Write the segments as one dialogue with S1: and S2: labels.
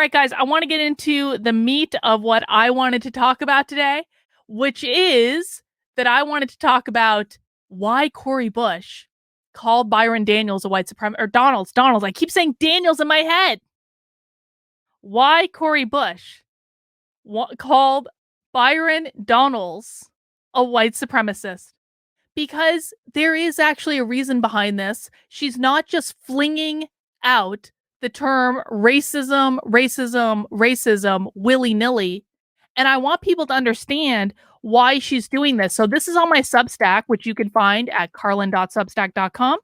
S1: right, guys, I want to get into the meat of what I wanted to talk about today, which is that I wanted to talk about why Cori Bush called Byron Daniels a white supremacist, or Donalds. I keep saying Daniels in my head. Why Cori Bush called Byron Donalds a white supremacist. Because there is actually a reason behind this. She's not just flinging out the term racism willy-nilly. And I want people to understand why she's doing this. So this is on my Substack, which you can find at carlin.substack.com.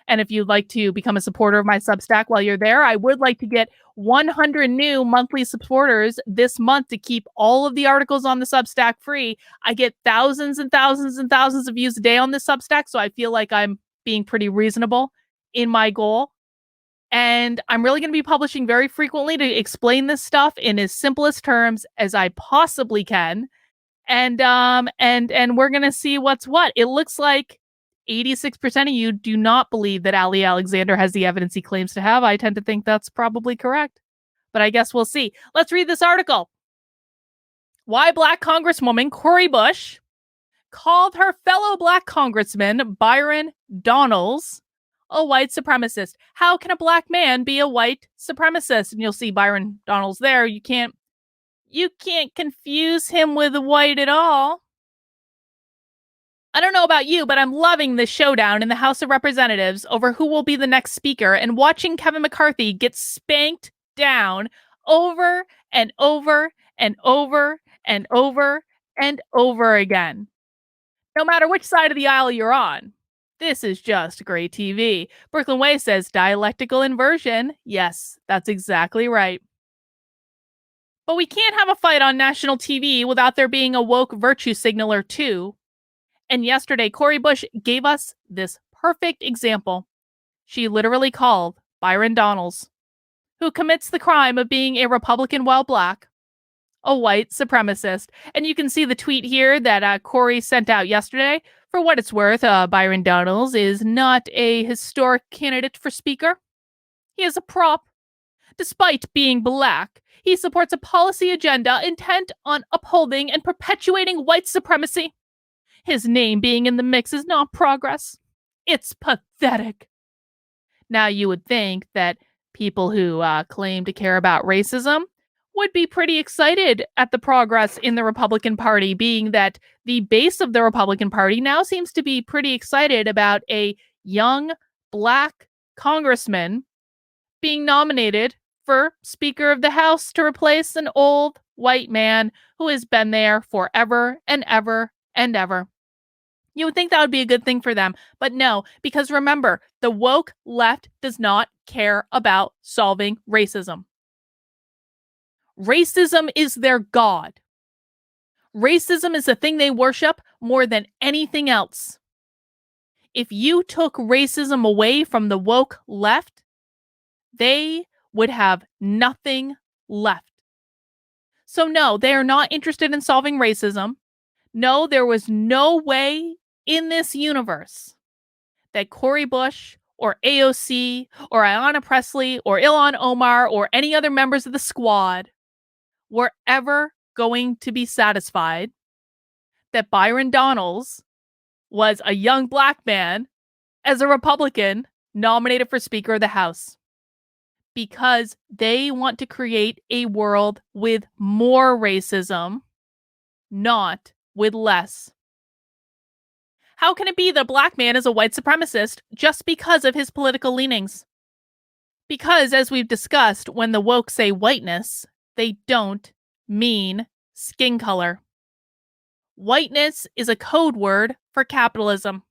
S1: And if you'd like to become a supporter of my Substack while you're there, I would like to get 100 new monthly supporters this month to keep all of the articles on the Substack free. I get thousands and thousands and thousands of views a day on this Substack, so I feel like I'm being pretty reasonable in my goal. And I'm really going to be publishing very frequently to explain this stuff in as simplest terms as I possibly can. And we're going to see what's what. It looks like 86% of you do not believe that Ali Alexander has the evidence he claims to have. I tend to think that's probably correct, but I guess we'll see. Let's read this article. Why Black Congresswoman Cori Bush called her fellow Black Congressman Byron Donalds a white supremacist. How can a Black man be a white supremacist? And you'll see Byron Donalds there. You can't confuse him with white at all. I don't know about you, but I'm loving this showdown in the House of Representatives over who will be the next speaker and watching Kevin McCarthy get spanked down over and over and over and over and over again. No matter which side of the aisle you're on. This is just great TV. Brooklyn Way says dialectical inversion. Yes, that's exactly right. But we can't have a fight on national TV without there being a woke virtue signaler too. And yesterday, Cori Bush gave us this perfect example. She literally called Byron Donalds, who commits the crime of being a Republican while Black, a white supremacist. And you can see the tweet here that Cori sent out yesterday. For what it's worth, Byron Donalds is not a historic candidate for speaker. He is a prop. Despite being Black, he supports a policy agenda intent on upholding and perpetuating white supremacy. His name being in the mix is not progress. It's pathetic. Now, you would think that people who claim to care about racism would be pretty excited at the progress in the Republican Party, being that the base of the Republican Party now seems to be pretty excited about a young Black congressman being nominated for Speaker of the House to replace an old white man who has been there forever and ever and ever. You would think that would be a good thing for them, but no, because remember, the woke left does not care about solving racism. Racism is their god. Racism is the thing they worship more than anything else. If you took racism away from the woke left, they would have nothing left. So no, they are not interested in solving racism. No, there was no way in this universe that Cori Bush or AOC or Ayanna Pressley or Ilhan Omar or any other members of the squad were ever going to be satisfied that Byron Donalds was a young Black man as a Republican nominated for Speaker of the House. Because they want to create a world with more racism, not with less. How can it be that a Black man is a white supremacist just because of his political leanings? Because, as we've discussed, when the woke say whiteness, they don't mean skin color. Whiteness is a code word for capitalism.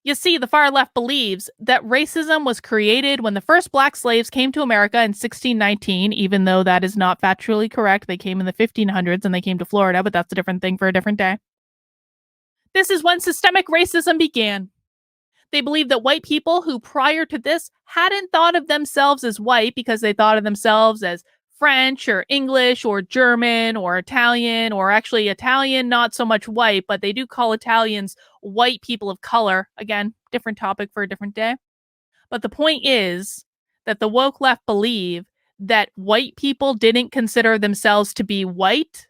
S1: You see, the far left believes that racism was created when the first Black slaves came to America in 1619, even though that is not factually correct. They came in the 1500s and they came to Florida, but that's a different thing for a different day. This is when systemic racism began. They believe that white people who prior to this hadn't thought of themselves as white because they thought of themselves as French or English or German or Italian, or actually Italian, not so much white, but they do call Italians white people of color. Again, different topic for a different day. But the point is that the woke left believe that white people didn't consider themselves to be white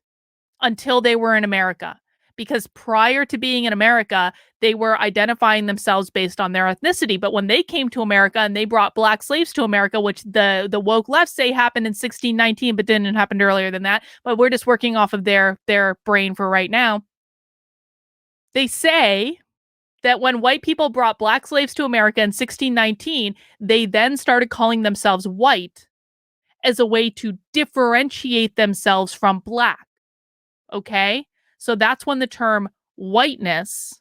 S1: until they were in America. Because prior to being in America, they were identifying themselves based on their ethnicity. But when they came to America and they brought black slaves to America, which the woke left say happened in 1619, but didn't happen earlier than that. But we're just working off of their brain for right now. They say that when white people brought black slaves to America in 1619, they then started calling themselves white as a way to differentiate themselves from black. Okay? So that's when the term whiteness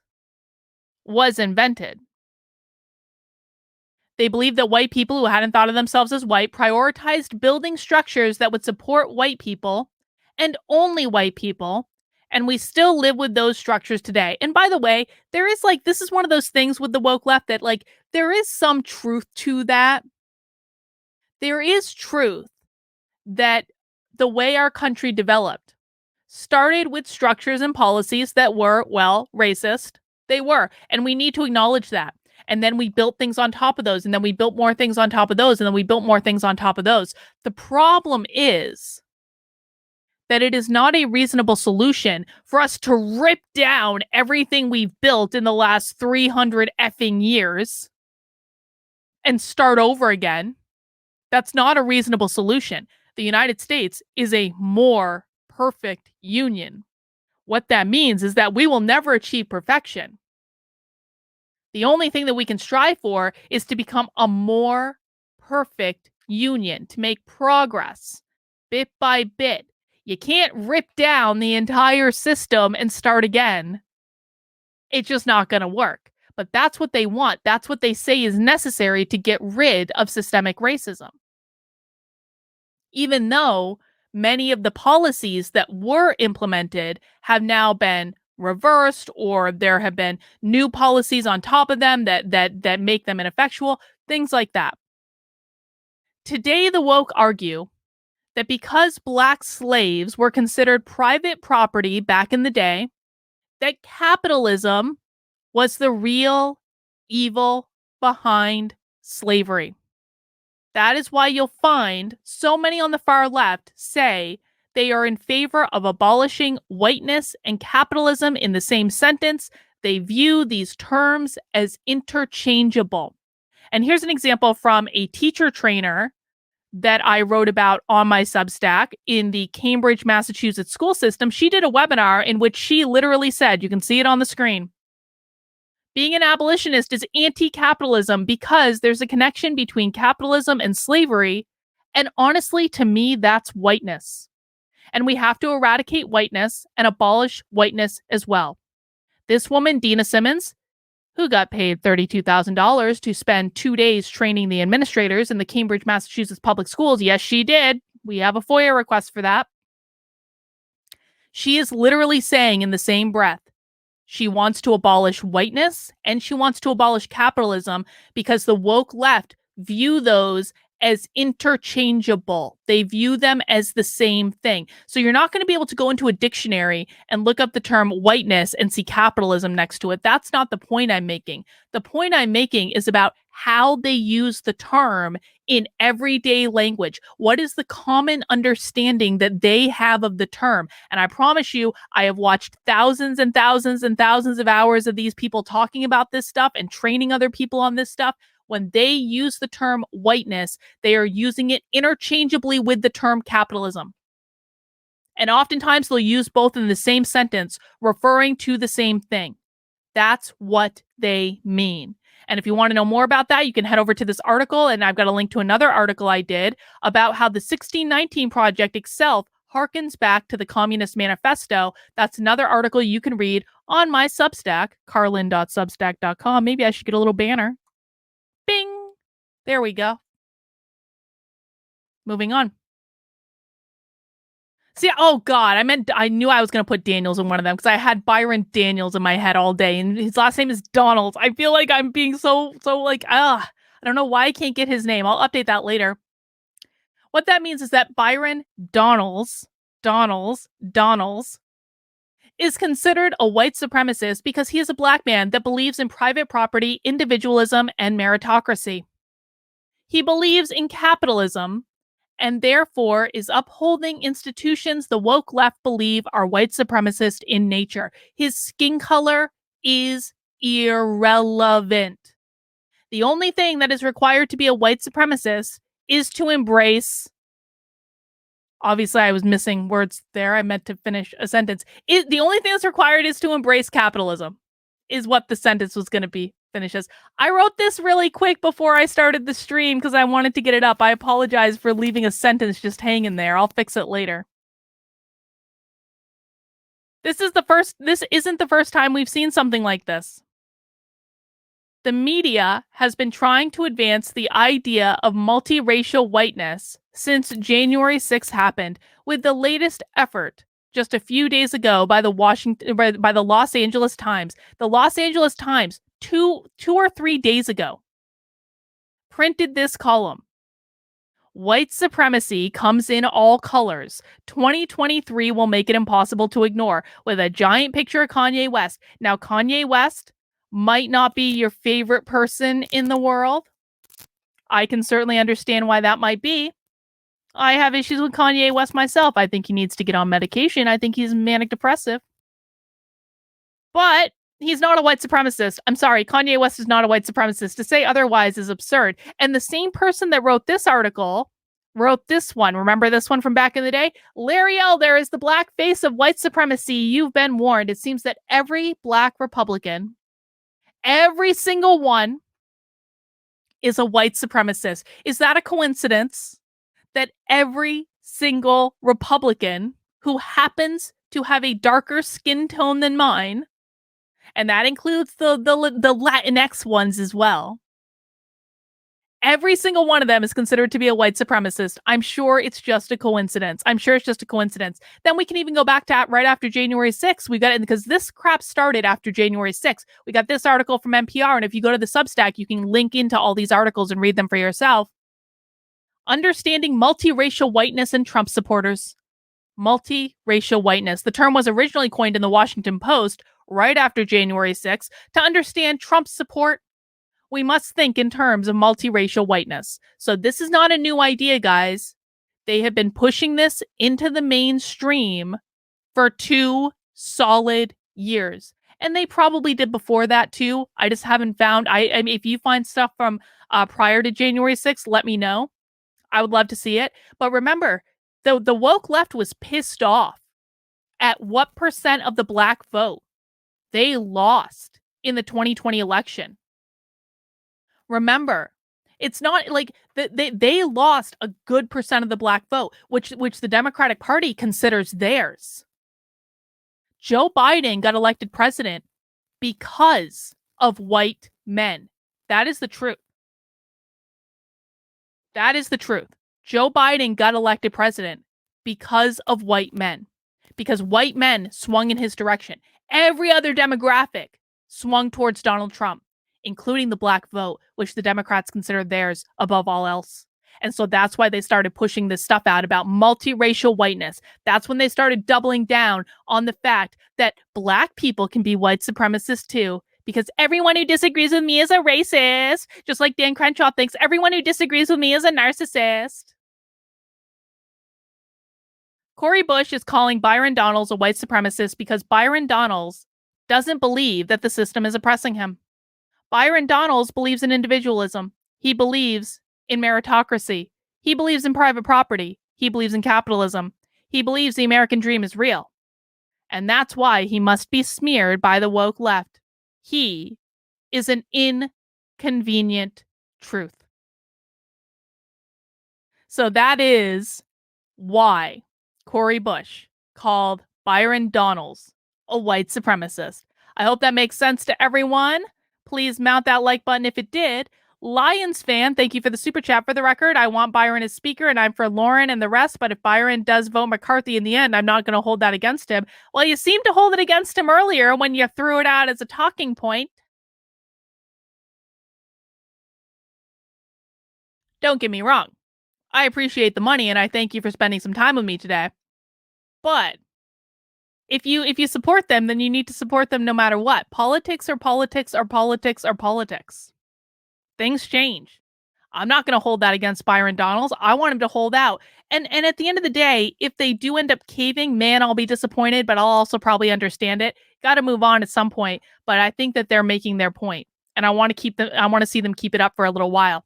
S1: was invented. They believed that white people who hadn't thought of themselves as white prioritized building structures that would support white people and only white people. And we still live with those structures today. And by the way, there is this is one of those things with the woke left that there is some truth to that. There is truth that the way our country developed started with structures and policies that were, well, racist. They were. And we need to acknowledge that. And then we built things on top of those. And then we built more things on top of those. And then we built more things on top of those. The problem is that it is not a reasonable solution for us to rip down everything we've built in the last 300 effing years and start over again. That's not a reasonable solution. The United States is a more perfect union. What that means is that we will never achieve perfection. The only thing that we can strive for is to become a more perfect union, to make progress bit by bit. You can't rip down the entire system and start again. It's just not going to work. But that's what they want. That's what they say is necessary to get rid of systemic racism. Even though many of the policies that were implemented have now been reversed, or there have been new policies on top of them that make them ineffectual, things like that. Today, the woke argue that because black slaves were considered private property back in the day, that capitalism was the real evil behind slavery. That is why you'll find so many on the far left say they are in favor of abolishing whiteness and capitalism in the same sentence. They view these terms as interchangeable. And here's an example from a teacher trainer that I wrote about on my Substack in the Cambridge, Massachusetts school system. She did a webinar in which she literally said, you can see it on the screen, being an abolitionist is anti-capitalism because there's a connection between capitalism and slavery. And honestly, to me, that's whiteness. And we have to eradicate whiteness and abolish whiteness as well. This woman, Dina Simmons, who got paid $32,000 to spend 2 days training the administrators in the Cambridge, Massachusetts public schools. Yes, she did. We have a FOIA request for that. She is literally saying in the same breath, she wants to abolish whiteness and she wants to abolish capitalism because the woke left view those as interchangeable. They view them as the same thing. So you're not going to be able to go into a dictionary and look up the term whiteness and see capitalism next to it. That's not the point I'm making. The point I'm making is about how they use the term in everyday language. What is the common understanding that they have of the term? And I promise you, I have watched thousands and thousands and thousands of hours of these people talking about this stuff and training other people on this stuff. When they use the term whiteness, they are using it interchangeably with the term capitalism. And oftentimes they'll use both in the same sentence, referring to the same thing. That's what they mean. And if you want to know more about that, you can head over to this article. And I've got a link to another article I did about how the 1619 Project itself harkens back to the Communist Manifesto. That's another article you can read on my Substack, carlin.substack.com. Maybe I should get a little banner. Bing! There we go. Moving on. See, oh God, I knew I was going to put Daniels in one of them because I had Byron Daniels in my head all day and his last name is Donalds. I feel like I'm being so I don't know why I can't get his name. I'll update that later. What that means is that Byron Donalds is considered a white supremacist because he is a black man that believes in private property, individualism, and meritocracy. He believes in capitalism and therefore is upholding institutions the woke left believe are white supremacist in nature. His skin color is irrelevant. The only thing that is required to be a white supremacist is to embrace. Obviously, I was missing words there. I meant to finish a sentence. The only thing that's required is to embrace capitalism, is what the sentence was going to be finishes. I wrote this really quick before I started the stream because I wanted to get it up. I apologize for leaving a sentence just hanging there. I'll fix it later. This isn't the first time we've seen something like this. The media has been trying to advance the idea of multiracial whiteness since January 6th happened, with the latest effort just a few days ago by the Los Angeles Times. The Los Angeles Times, two or 3 days ago, printed this column. White supremacy comes in all colors. 2023 will make it impossible to ignore, with a giant picture of Kanye West. Now, Kanye West might not be your favorite person in the world. I can certainly understand why that might be. I have issues with Kanye West myself. I think he needs to get on medication. I think he's manic depressive. But he's not a white supremacist. I'm sorry, Kanye West is not a white supremacist. To say otherwise is absurd. And the same person that wrote this article wrote this one. Remember this one from back in the day? Larry Elder is the black face of white supremacy. You've been warned. It seems that every black Republican, every single one, is a white supremacist. Is that a coincidence that every single Republican who happens to have a darker skin tone than mine, and that includes the Latinx ones as well, every single one of them is considered to be a white supremacist? I'm sure it's just a coincidence. Then we can even go back to right after January 6th. We got it because this crap started after January 6th. We got this article from NPR, and if you go to the Substack, you can link into all these articles and read them for yourself. Understanding multiracial whiteness and Trump supporters. Multiracial whiteness. The term was originally coined in the Washington Post right after January 6th. To understand Trump's support, we must think in terms of multiracial whiteness. So this is not a new idea, guys. They have been pushing this into the mainstream for 2 solid years. And they probably did before that too. I just haven't found. I mean, if you find stuff from prior to January 6th, let me know. I would love to see it. But remember, the woke left was pissed off at what percent of the black vote they lost in the 2020 election. Remember, it's not like they lost a good percent of the black vote, which the Democratic Party considers theirs. Joe Biden got elected president because of white men. That is the truth. That is the truth. Joe Biden got elected president because of white men. Because white men swung in his direction. Every other demographic swung towards Donald Trump, including the black vote, which the Democrats considered theirs above all else. And so that's why they started pushing this stuff out about multiracial whiteness. That's when they started doubling down on the fact that black people can be white supremacists too. Because everyone who disagrees with me is a racist. Just like Dan Crenshaw thinks everyone who disagrees with me is a narcissist. Cori Bush is calling Byron Donalds a white supremacist because Byron Donalds doesn't believe that the system is oppressing him. Byron Donalds believes in individualism. He believes in meritocracy. He believes in private property. He believes in capitalism. He believes the American dream is real. And that's why he must be smeared by the woke left. He is an inconvenient truth. So that is why Cori Bush called Byron Donalds a white supremacist. I hope that makes sense to everyone. Please mount that like button if it did. Lions fan, thank you for the super chat. For the record, I want Byron as speaker and I'm for Lauren and the rest, but if Byron does vote McCarthy in the end, I'm not going to hold that against him. Well, you seemed to hold it against him earlier when you threw it out as a talking point. Don't get me wrong. I appreciate the money and I thank you for spending some time with me today. But if you support them, then you need to support them no matter what. Politics are politics are politics are politics. Things change. I'm not going to hold that against Byron Donalds. I want him to hold out. And at the end of the day, if they do end up caving, man, I'll be disappointed, but I'll also probably understand it. Got to move on at some point. But I think that they're making their point, and I want to see them keep it up for a little while.